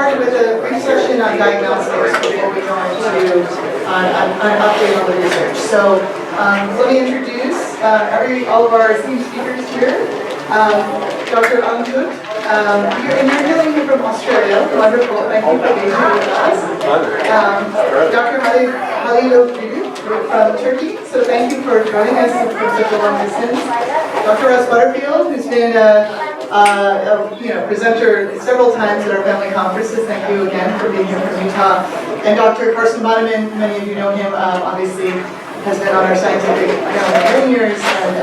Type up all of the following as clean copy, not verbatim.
start with a brief session on diagnostics before we go into an update on the research. So let me introduce all of our esteemed speakers here. Dr. Angkut, you're hailing here from Australia. Wonderful. Thank you for being here with us. Dr. Haliloglu from Turkey. So thank you for joining us from such a long distance. Dr. Butterfield, who's been a presenter several times at our family conferences. Thank you again for being here from Utah. And Dr. Carsten Bönnemann, many of you know him, obviously has been on our scientific panel for many years and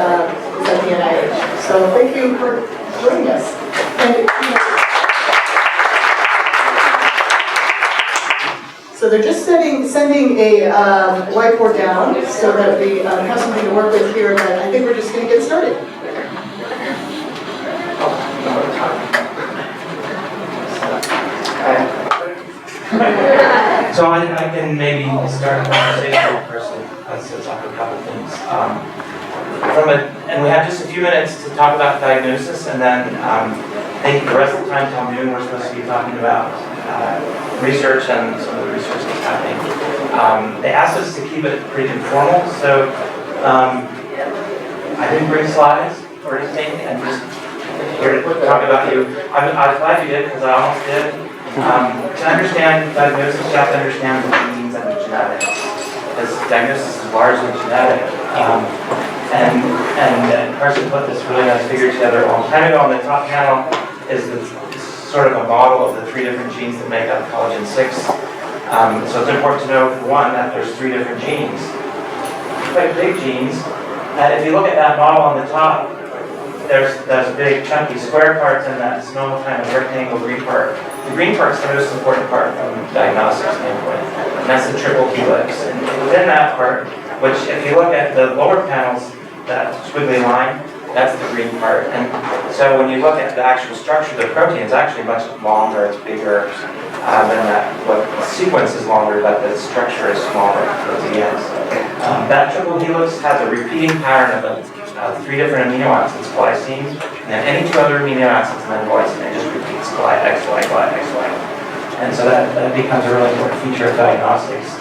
is at the NIH. So thank you for joining us. And, so they're just sending a whiteboard down so that we have something to work with here, but I think we're just going to get started. So I can maybe start a conversation with person. Let's talk a couple things. And we have just a few minutes to talk about diagnosis, and then I think the rest of the time till noon we're supposed to be talking about research and some of the research that's happening. They asked us to keep it pretty informal, so I didn't bring slides or anything, and just here to talk about you. I'm glad you did, because I almost did. To understand diagnosis, you have to understand the genes and the genetics, because diagnosis is largely genetic. And Carsten put this really nice figure together a long time ago. On the top panel is sort of a model of the 3 different genes that make up collagen 6. So it's important to know, for one, that there's 3 different genes, quite big genes. And if you look at that model on the top, there's big chunky square parts and that small kind of rectangle green part. The green part is the most important part from a diagnostic standpoint, and that's the triple helix. And within that part, which if you look at the lower panels, that squiggly line, that's the green part. And so when you look at the actual structure of the protein, it's actually much longer, it's bigger than that. Well, the sequence is longer, but the structure is smaller towards the ends. That triple helix has a repeating pattern of 3 different amino acids, glycine, and then any 2 other amino acids, and then glycine. It just repeats X, Y, X, Y. And so that becomes a really important feature of diagnostics.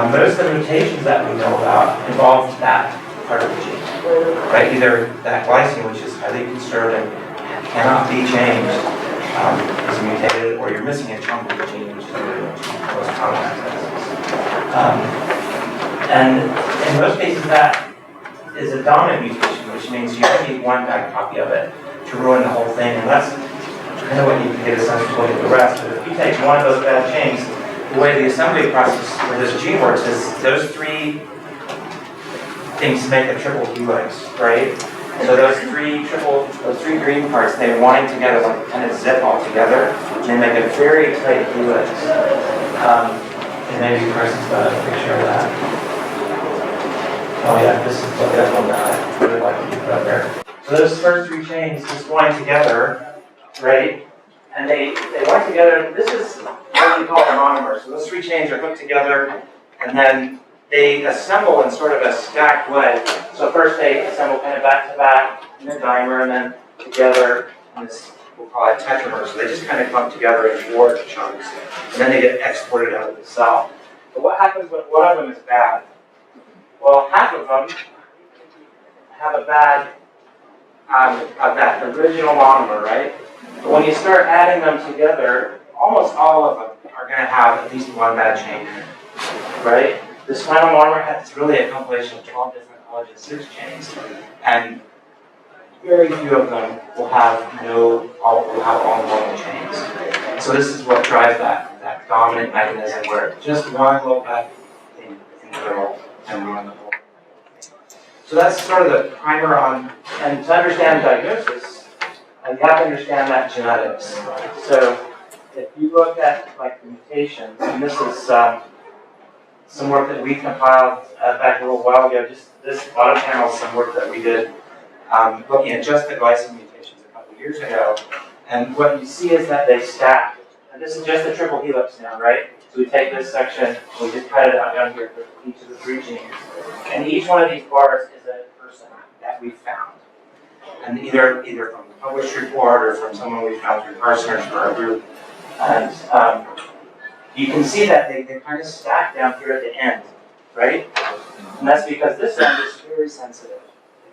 Most of the mutations that we know about involve that part of the gene, right? Either that glycine, which is highly conserved and cannot be changed, is mutated, or you're missing a chunk of the gene, which is the most common and in most cases, that is a dominant mutation, which means you only need 1 bad copy of it to ruin the whole thing, and that's kind of what you can get a sense of looking at the rest. But if you take one of those bad genes, the way the assembly process for this gene works is those 3 things make a triple helix, right? So those 3 green parts, they wind together like kind of zip all together, and they make a very tight helix. And maybe Carson's got a picture of that. Oh yeah, this is that one that I really like to put up there. So those first 3 chains just wind together, right? And they wind together. This is what we call a monomer. So those 3 chains are hooked together, and then they assemble in sort of a stacked way. So first they assemble kind of back to back in a dimer, and then together in this, we'll call it tetramer. So they just kind of clump together in large chunks, and then they get exported out of the cell. But what happens when one of them is bad? Well, half of them have a bad of that original monomer, right? But when you start adding them together, almost all of them are going to have at least 1 bad chain, right? This final monomer is really a compilation of 12 different collagen 6 chains, and very few of them will have all normal chains. So this is what drives that dominant mechanism where just 1 little bad thing in the middle and run the whole. So that's sort of the primer on, and to understand diagnosis, you have to understand that genetics. So if you look at like the mutations, and this is some work that we compiled back a little while ago, just this bottom panel is some work that we did looking at just the glycine mutations a couple of years ago. And what you see is that they stack. And this is just the triple helix now, right? So we take this section, and we just cut it out down here for each of the 3 genes. And each one of these bars is a person that we found. And either from a published report or from someone we found through Carsten or through our group. And you can see that they kind of stack down here at the end, right? And that's because this end is very sensitive.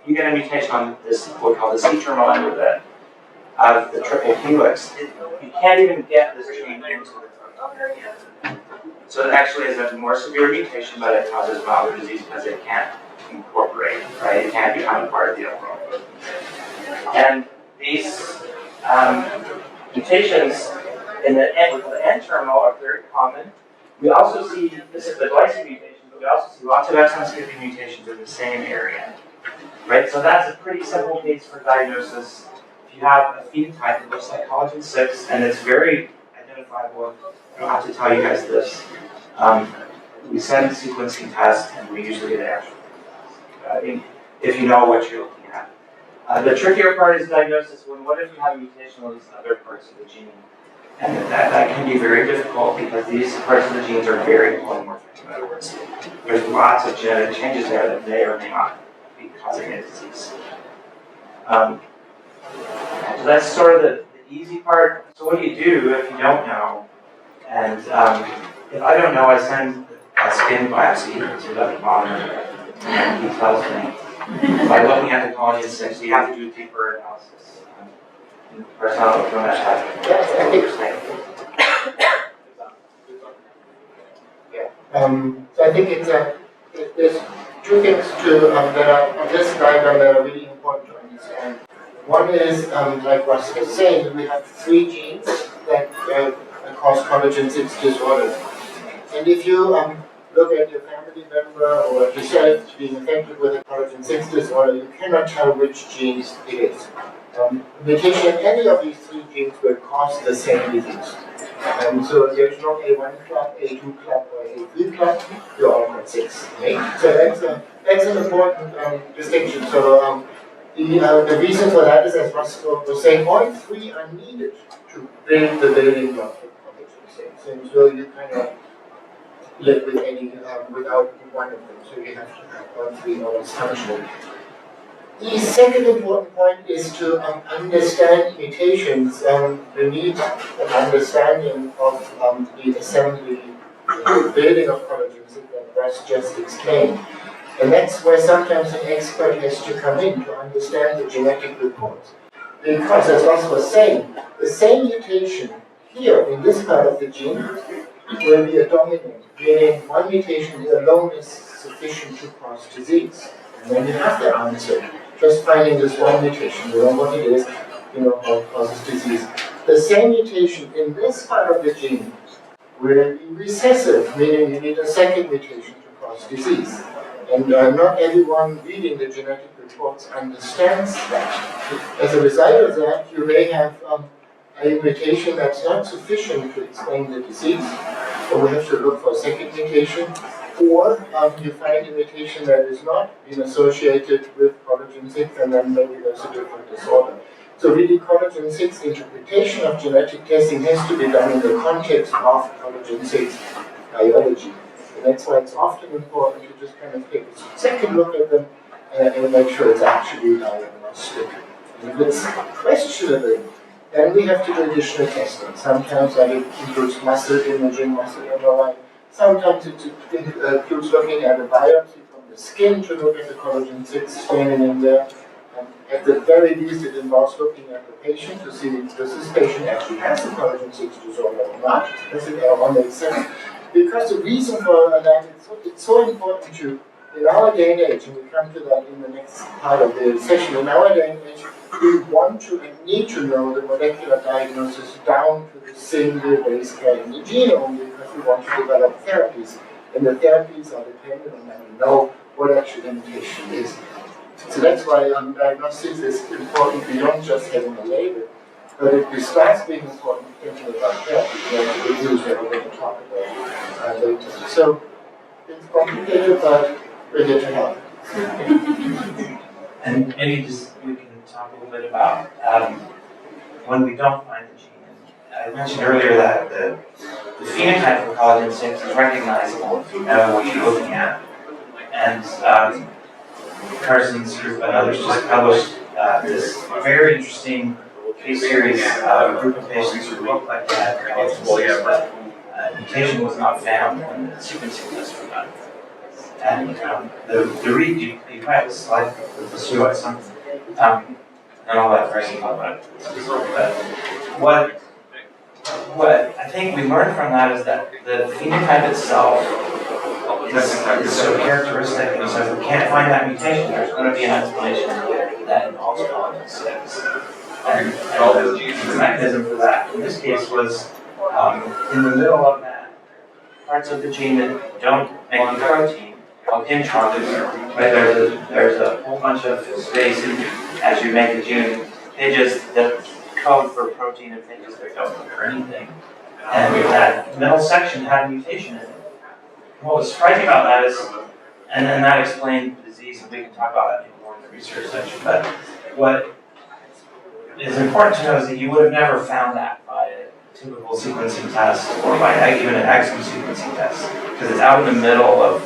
If you get a mutation on this, what we call the C-terminal end of the triple helix, you can't even get this gene into the protein. So it actually is a more severe mutation, but it causes milder disease because it can't incorporate, right? It can't become a part of the overall. And these mutations in the N-terminal are very common. We also see, this is the glycine mutation, but we also see lots of exon skipping mutations in the same area, right? So that's a pretty simple case for diagnosis. If you have a phenotype that looks like collagen 6, and it's very identifiable, I don't have to tell you guys this. We send a sequencing test, and we usually get an answer. I think if you know what you're looking at. The trickier part is diagnosis. What if you have a mutation on these other parts of the gene? And that can be very difficult because these parts of the genes are very polymorphic. In other words, there's lots of genetic changes there that may or may not be causing a disease. So that's sort of the easy part. So what do you do if you don't know? And if I don't know, I send a skin biopsy to Dr. Bönnemann, and he tells me by looking at the collagen 6, you have to do a deeper analysis. First, I don't know if you want to have. Yes, I think so. I think there's two things that are on this diagram that are really important to understand. One is, like Russ was saying, we have 3 genes that cause collagen 6 disorders. And if you look at your family member or yourself being affected with a collagen 6 disorder, you cannot tell which genes it is. Mutation in any of these 3 genes will cause the same disease. So there's no A1 club, A2 club, or A3 club, you're all got 6. Right? So that's an important distinction. So the reason for that is, as Russ was saying, all 3 are needed to build the building block of collagen 6. And so you kind of live with any without one of them. So you have to have all 3 always functional. The second important point is to understand mutations. We need an understanding of the assembly, the building of collagen that Russ just explained. And that's where sometimes an expert has to come in to understand the genetic reports. Because, as Russ was saying, the same mutation here in this part of the gene will be a dominant, meaning one mutation alone is sufficient to cause disease. And then you have the answer. Just finding this one mutation, you know what it is, you know how it causes disease. The same mutation in this part of the gene will be recessive, meaning you need a second mutation to cause disease. And not everyone reading the genetic reports understands that. As a result of that, you may have a mutation that's not sufficient to explain the disease, or we have to look for a second mutation, or you find a mutation that is not being associated with collagen 6, and then maybe there's a different disorder. So really, collagen 6 interpretation of genetic testing has to be done in the context of collagen 6 biology. And that's why it's often important to just kind of take a second look at them and make sure it's actually diagnostic. And if it's questionable, then we have to do additional testing. Sometimes that includes muscle imaging, muscle MRI. Sometimes it includes looking at a biopsy from the skin to look at the collagen 6 staining in there. At the very least, it involves looking at the patient to see does this patient actually has the collagen 6 disorder or not. Does it all make sense? Because the reason for that, it's so important to, in our day and age, and we come to that in the next part of the session, in our day and age, we want to and need to know the molecular diagnosis down to the single base pair in the genome because we want to develop therapies. And the therapies are dependent on that we know what actually the mutation is. So that's why diagnostics is important beyond just having a label. But it starts being important thinking about therapy, like the reviews that we're going to talk about later. So it's complicated, but we're here to help. And maybe just we can talk a little bit about when we don't find the gene. I mentioned earlier that the phenotype for collagen 6 is recognizable if you know what you're looking at. And Carsten's group and others just published this very interesting case series group of patients who looked like they had disease, but mutation was not found when the sequencing tests were done. And the read, you have a slide with the pseudoexon, and all that very simple, but what I think we learned from that is that the phenotype itself is so characteristic, and so if we can't find that mutation, there's going to be an explanation that involves collagen 6. And the mechanism for that in this case was in the middle of that, parts of the gene that don't make the protein, called introns, right? There's a whole bunch of space as you make the gene. The code for protein and things that don't look for anything. And that middle section had a mutation in it. What was striking about that is, and then that explained the disease, and we can talk about that more in the research section, but what is important to know is that you would have never found that by a typical sequencing test or by even an exome sequencing test, because it's out in the middle of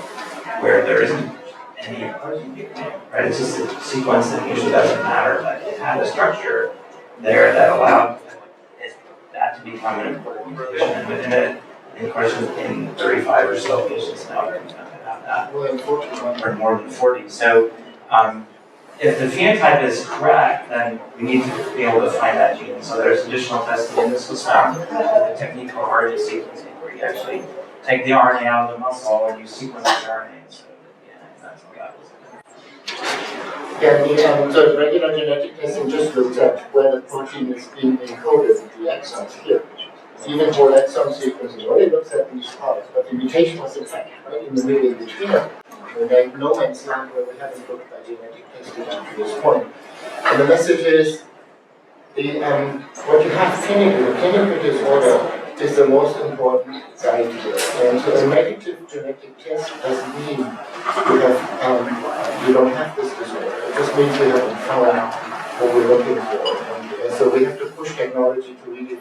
where there isn't any protein, right? It's just a sequence that usually doesn't matter, but it had a structure there that allowed that to become an important mutation. And within it, of course, in 35 or so patients now, we're going to have that, or more than 40. So if the phenotype is correct, then we need to be able to find that gene. So there's additional testing, and this was found with a technique called RNA sequencing, where you actually take the RNA out of the muscle and you sequence the RNA. So that's what that was. Yeah, so regular genetic testing just looks at where the protein is being encoded in the exons here. Even for exome sequencing, it only looks at these parts, but the mutation was in fact right in the middle in between them. And there's no man's land where we haven't looked at genetic testing up to this point. And the message is, what you have clinically, the clinical disorder is the most important side here. And so a negative genetic test doesn't mean you don't have this disorder. It just means we haven't found what we're looking for. And so we have to push technology to really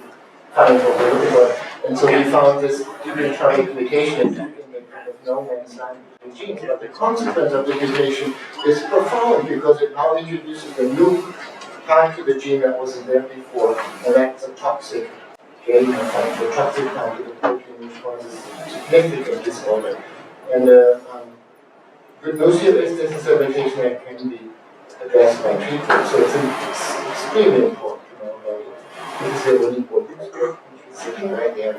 find what we're looking for. And so we found this epigenetic mutation in the kind of no man's land between genes. But the consequence of the mutation is profound because it now introduces a new part to the gene that wasn't there before, and that's a toxic gain effect, the toxic part of the protein which causes significant disorder. And good news here is this is a mutation that can be addressed by treatment, so it's extremely important to know about it. This is a really important group, which is sitting right there.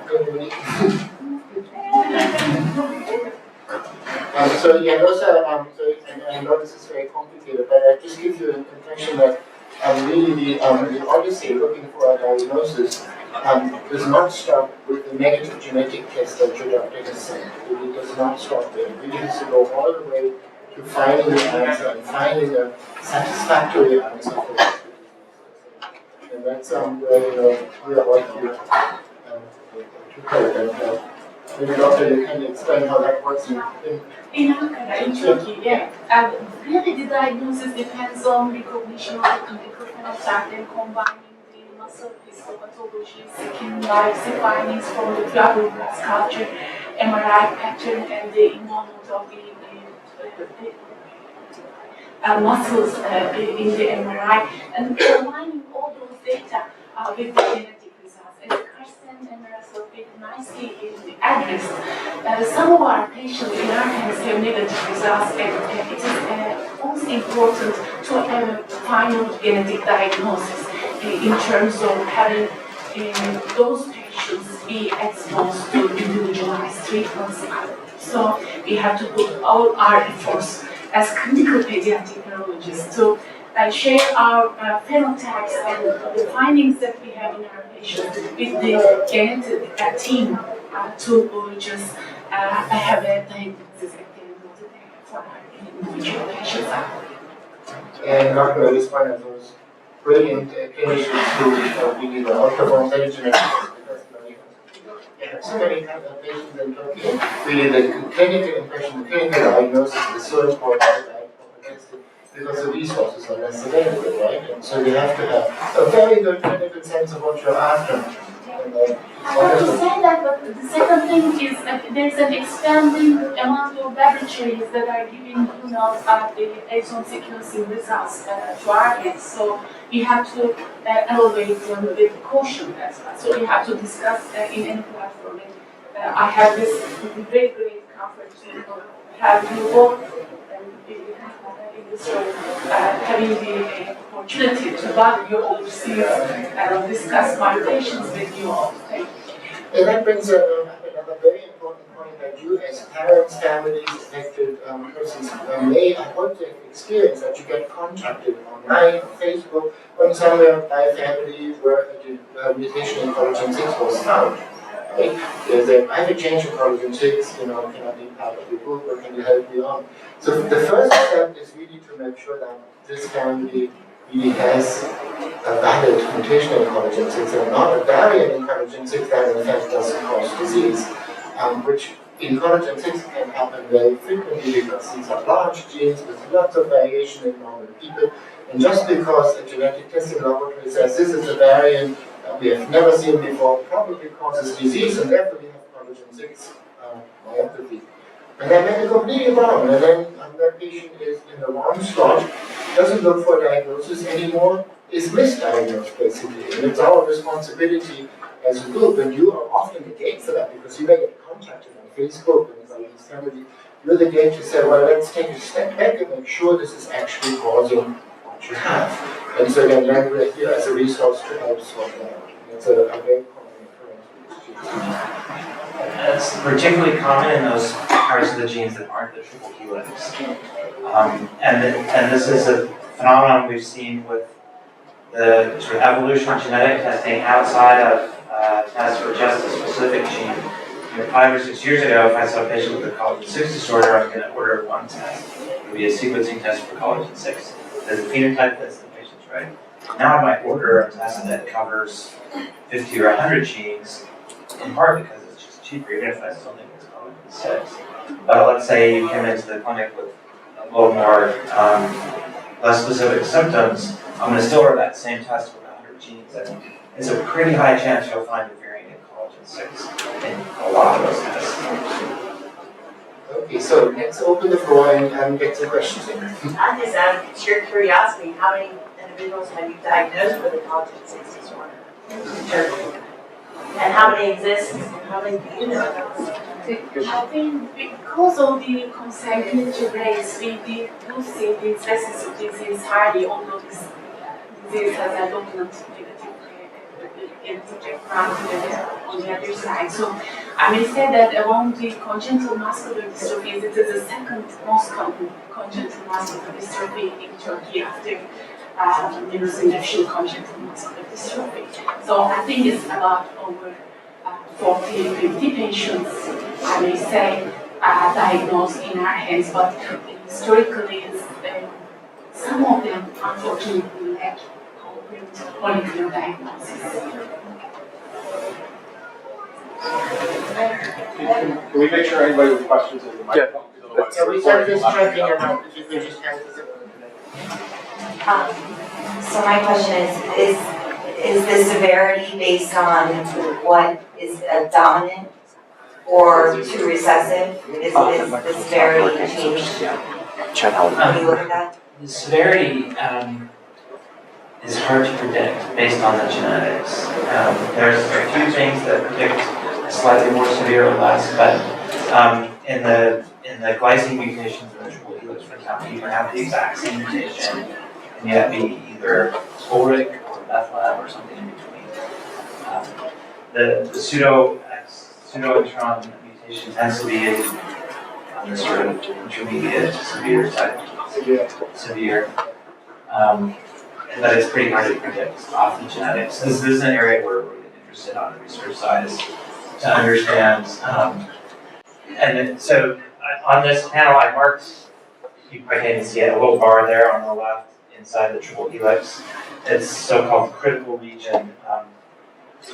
So yeah, those are, and I know this is very complicated, but I just give you an impression that really the odyssey looking for a diagnosis does not stop with the negative genetic test that your doctor has sent. It really does not stop there. It really has to go all the way to finding the answer and finding a satisfactory answer for this disease. And that's where we are all here to help. Maybe Doctor, you can explain how that works in Turkey, yeah. And really the diagnosis depends on recognition of the clinical phenotype and combining the muscle histopathology, skin biopsy findings from the fibroblasts culture, MRI pattern, and the involvement of the muscles in the MRI, and combining all those data with the genetic results. As Carsten and Russell nicely addressed, some of our patients in our hands have negative results, and it is most important to have a final genetic diagnosis in terms of having those patients be exposed to individualized treatments. So we have to put all our efforts as clinical pediatric neurologists to share our phenotypes and the findings that we have in our patients with the genetic team to just have a diagnosis at the end of the day for our individual patients. And Goknur is one of those brilliant clinicians who really the outperform any genetic so many patients in Turkey, and really the clinical impression, the clinical diagnosis is so important because the resources are less available, right? And so you have to have a very good clinical sense of what you're after. and then I have to say that, but the second thing is that there's an expanding amount of laboratories that are giving, the exome sequencing results to our hands. So we have to evaluate them with caution as well. So we have to discuss in any platform. And, I have this great comfort to have you both in this room, having the opportunity to value your overseas and discuss my patients with you all. Thank you. And that brings up another very important point that you as parents, families, affected persons may want to experience, that you get contacted online, on Facebook, from somewhere by a family where a mutation in collagen 6 was found. Right? I have a change in collagen 6, can I be part of your group, or can you help me on? So the first step is really to make sure that this family really has a valid mutation in collagen 6 and not a variant in collagen 6 that in fact doesn't cause disease, which in collagen 6 can happen very frequently because these are large genes with lots of variation in normal people. And just because a genetic testing laboratory says this is a variant that we have never seen before, probably causes disease, and therefore we have collagen 6 myopathy. And that may be completely wrong, and then that patient is in the wrong slot, doesn't look for diagnosis anymore, is misdiagnosed basically. And it's our responsibility as a group, and you are often the gate for that, because you may get contacted on Facebook and by his family. You're the gate to say, well, let's take a step back and make sure this is actually causing what you have. And so then we're here as a resource to help sort that out. It's a very common occurrence. It's particularly common in those parts of the genes that aren't the triple helix. And this is a phenomenon we've seen with the sort of evolution of genetic testing outside of tests for just a specific gene. 5 or 6 years ago, if I saw a patient with a collagen 6 disorder, I was going to order one test. It would be a sequencing test for collagen 6. There's a phenotype that's the patient's right. Now I might order a test that covers 50 or 100 genes, in part because it's just cheaper, even if I still think it's collagen 6. But let's say you come into the clinic with a little more, less specific symptoms, I'm going to still order that same test with 100 genes. And it's a pretty high chance you'll find a variant in collagen 6 in a lot of those tests. Okay, so let's open the floor and get some questions in. I'm just out of sheer curiosity, how many individuals have you diagnosed with a collagen 6 disorder? And how many exist, and how many do you know? I think because of the consanguinity rates, we do see this recessive disease hardly, although this disease has a dominant genetic background on the other side. So I may say that among the congenital muscular dystrophies, it is the second most common congenital muscular dystrophy in Turkey after neurosyndactyl congenital muscular dystrophy. So I think it's about over 40, 50 patients, I may say, diagnosed in our hands, but historically, some of them unfortunately lack complete molecular diagnosis. Can we make sure anybody with questions in the microphone? So we said this checking about if you could just hand this over. So my question is the severity based on what is a dominant or too recessive? Is the severity changed? Can you look at that? The severity is hard to predict based on the genetics. There's a few things that predict slightly more severe or less, but in the glycine mutations in the triple helix, for example, you can have the exact same mutation and yet be either Ulrich or Bethlehem or something in between. The pseudo-intron mutation tends to be on the sort of intermediate to severe type. Severe. But it's pretty hard to predict off the genetics. This is an area where we're really interested on the research side, is to understand. So on this panel, I marked, you can't even see it, a little bar there on the left inside the triple helix. It's so-called critical region.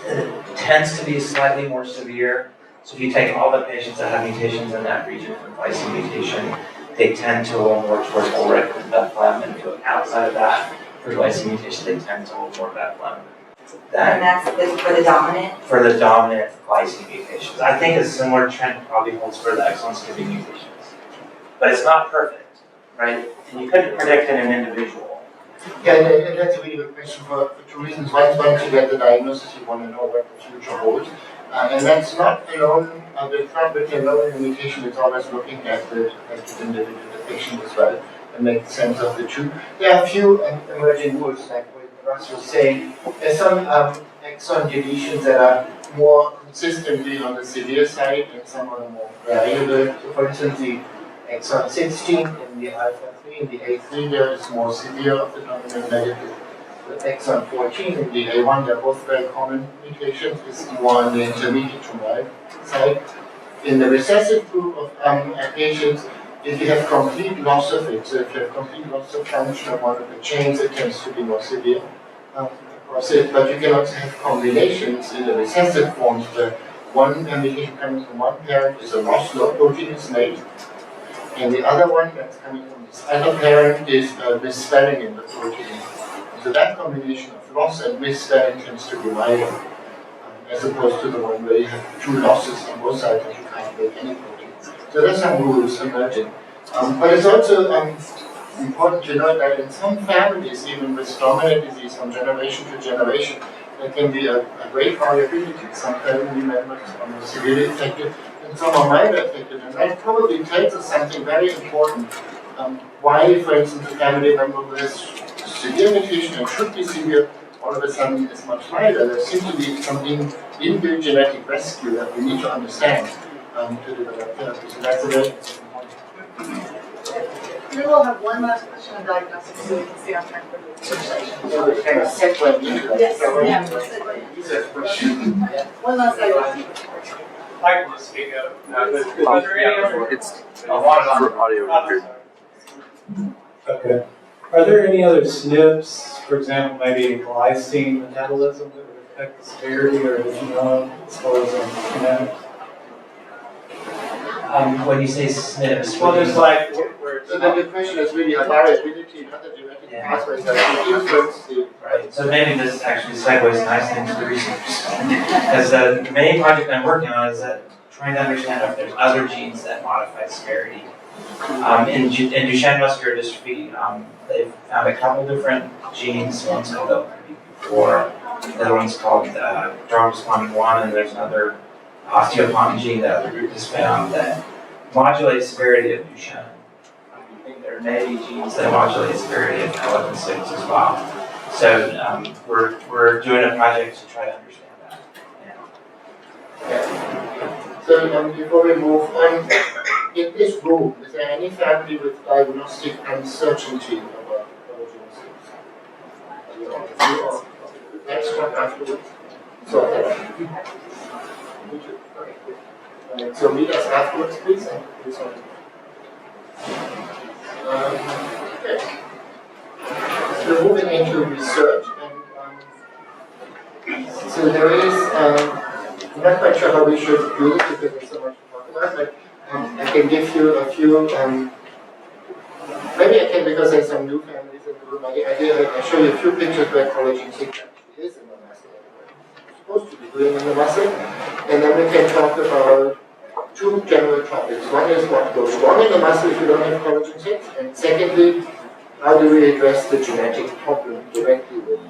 It tends to be slightly more severe. So if you take all the patients that have mutations in that region for glycine mutation, they tend to roll more towards Ulrich and Bethlehem, and if you look outside of that, for glycine mutation, they tend to roll more Bethlehem. And that's for the dominant? for the dominant glycine mutations. I think a similar trend probably holds for the exon skipping mutations. But it's not perfect, right? And you couldn't predict in an individual. Yeah, and that's a really good question for two reasons. One, once you get the diagnosis, you want to know what the future holds. And that's not alone, it's not with alone in mutation, it's always looking at the individual, the patient as well, and make sense of the two. There are a few emerging rules, like what Russ was saying. There's some exon deletions that are more consistently on the severe side, and some are more variable. So for instance, the exon 16 in the alpha 3 in the A3 there is more severe of the dominant negative. The exon 14 in the A1, they're both very common mutations, is more on the intermediate to mild side. In the recessive group of patients, if you have complete loss of it, so if you have complete loss of function of one of the chains, it tends to be more severe. But you can also have combinations in the recessive forms where one mutation coming from one parent is a loss of protein is made, and the other one that's coming from this other parent is misspelling in the protein. So that combination of loss and misspelling tends to be milder, as opposed to the one where you have two losses on both sides and you can't make any protein. So there's some rules emerging. But it's also important to note that in some families, even with dominant disease from generation to generation, there can be a great variability. Some family members are severely affected and some are milder affected. And that probably tells us something very important. Why, for instance, a family member who has severe mutation and should be severe, all of a sudden is much milder. There seems to be some inbuilt genetic rescue that we need to understand to develop therapy. So that's a very important point. We will have one last question on diagnostics so we can stay on track for the conversation. So it's kind of segue into that. Yes, So, yeah, we'll segue. One last diagnostic. I can just speak up. Are there any other? It's for audio record. Okay. Are there any other SNPs, for example, maybe glycine metabolism that would affect the severity or the genome as far as genetics? When you say SNPs, Well, there's like, So then the question is really a variability in other genetic pathways that influence the. right, so maybe this actually segues nicely into the research. Because the main project I'm working on is trying to understand if there's other genes that modify severity. In Duchenne muscular dystrophy, they've found a couple different genes. One's called LPP4, the other one's called DROMSPONDIN1, and there's another osteopontin gene that other group has found that modulates severity of Duchenne. I think there may be genes that modulate severity of Collagen as well. So we're doing a project to try to understand that. Yeah. So before we move on, in this room, is there any family with diagnostic uncertainty about collagen? Let's talk afterwards. So, so meet us afterwards, please. And please okay. So we're moving into research, and so there is. I'm not quite sure how we should do this because there's so much to talk about, but I can give you a few. Maybe I can, because there's some new families in the room. I show you a few pictures where collagen 6 actually is in the muscle. It's supposed to be doing in the muscle, and then we can talk about two general topics. One is what goes wrong in the muscle if you don't have collagen 6, and secondly, how do we address the genetic problem directly with